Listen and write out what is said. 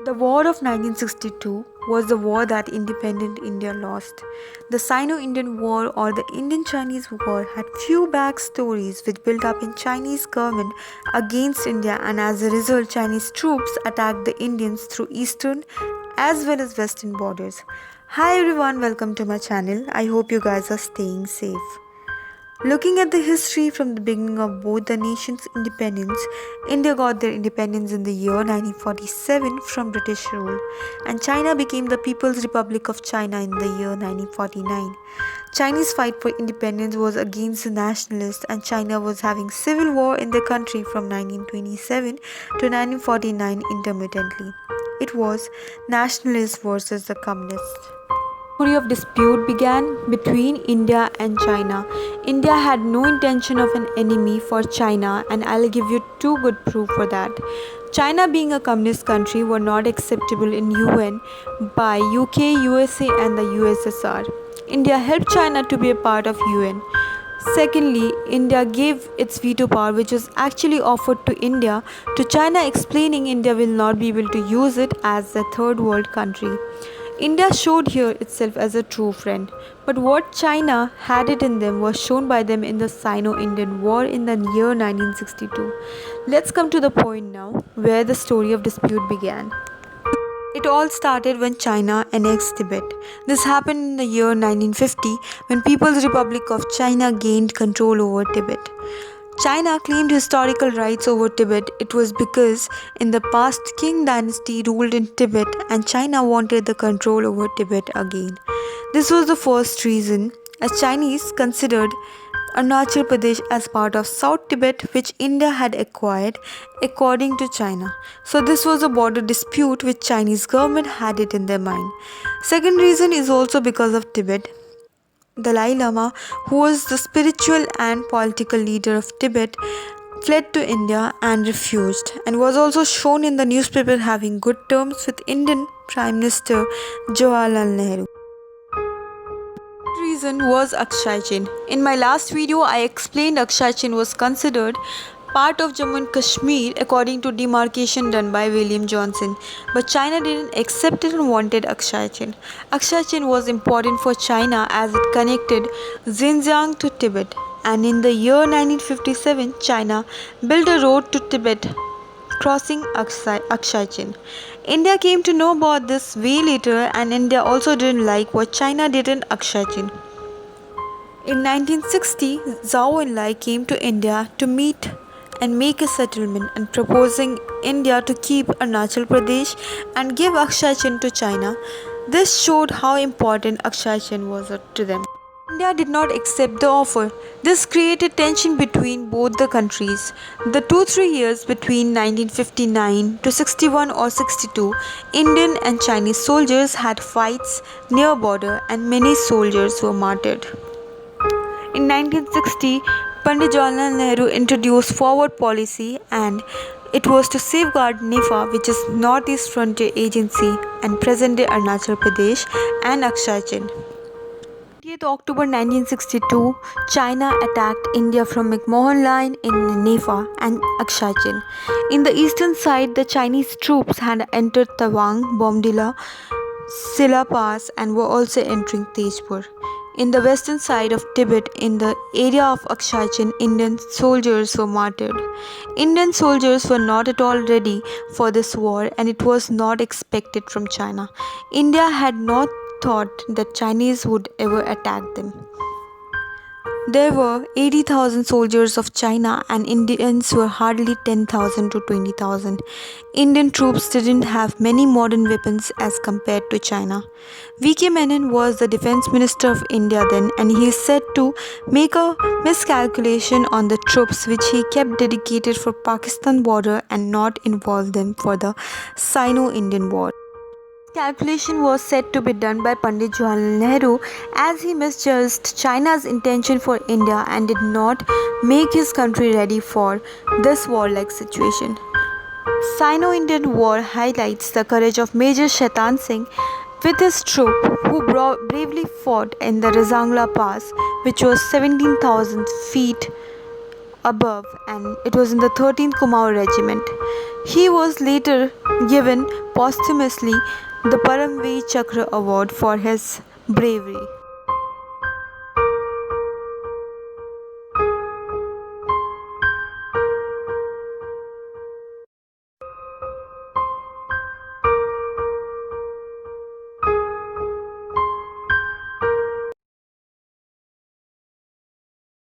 The War of 1962 was the war that independent India lost. The Sino-Indian War or the Indian-Chinese War had few backstories which built up in Chinese government against India, and as a result Chinese troops attacked the Indians through eastern as well as western borders. Hi everyone, welcome to my channel. I hope you guys are staying safe. Looking at the history from the beginning of both the nations' independence, India got their independence in the year 1947 from British rule, and China became the People's Republic of China in the year 1949. Chinese fight for independence was against the nationalists, and China was having civil war in the country from 1927 to 1949 intermittently. It was nationalists versus the communists. Story of dispute began between India and China. India had no intention of an enemy for China, and I'll give you two good proof for that. China, being a communist country, were not acceptable in UN by UK, USA and the USSR. India helped China to be a part of UN. Secondly, India gave its veto power, which was actually offered to India, to China, explaining India will not be able to use it as a third world country. India showed here itself as a true friend, but what China had it in them was shown by them in the Sino-Indian War in the year 1962. Let's come to the point now where the story of dispute began. It all started when China annexed Tibet. This happened in the year 1950 when People's Republic of China gained control over Tibet. China claimed historical rights over Tibet. It was because in the past Qing dynasty ruled in Tibet and China wanted the control over Tibet again. This was the first reason, as Chinese considered Arunachal Pradesh as part of South Tibet, which India had acquired according to China. So this was a border dispute which Chinese government had it in their mind. Second reason is also because of Tibet. Dalai Lama, who was the spiritual and political leader of Tibet, fled to India and refused, and was also shown in the newspaper having good terms with Indian Prime Minister Jawaharlal Nehru. Reason was Akshay Chin. In my last video, I explained Akshay Chin was considered part of Jammu and Kashmir according to demarcation done by William Johnson, but China didn't accept it and wanted Akshay Chin. Akshay Chin was important for China as it connected Xinjiang to Tibet, and in the year 1957, China built a road to Tibet crossing Akshay Chin. India came to know about this way later, and India also didn't like what China did in Akshay Chin. In 1960, Zhou Enlai came to India to meet and make a settlement and proposing India to keep Arunachal Pradesh and give Akshay Chin to China. This showed how important Akshay Chin was to them. India did not accept the offer. This created tension between both the countries. The 2-3 years between 1959 to 61 or 62, Indian and Chinese soldiers had fights near border and many soldiers were martyred. In 1960, Pandit Jawaharlal Nehru introduced forward policy, and it was to safeguard NIFA, which is Northeast Frontier Agency, and present-day Arunachal Pradesh and Akshay Chin. 20th October 1962, China attacked India from McMahon Line in NIFA and Akshay Chin. In the eastern side, the Chinese troops had entered Tawang, Bomdila, Silla Pass and were also entering Tezpur. In the western side of Tibet, in the area of Akshay Chin, Indian soldiers were martyred. Indian soldiers were not at all ready for this war, and it was not expected from China. India had not thought that Chinese would ever attack them. There were 80,000 soldiers of China and Indians were hardly 10,000 to 20,000. Indian troops didn't have many modern weapons as compared to China. V.K. Menon was the defense minister of India then, and he is said to make a miscalculation on the troops which he kept dedicated for Pakistan border and not involve them for the Sino-Indian war. Calculation was said to be done by Pandit Jawaharlal Nehru as he misjudged China's intention for India and did not make his country ready for this warlike situation. Sino-Indian War highlights the courage of Major Shaitan Singh with his troop who bravely fought in the Razangla Pass, which was 17,000 feet above, and it was in the 13th Kumaon Regiment. He was later given posthumously the Paramveer Chakra Award for his bravery.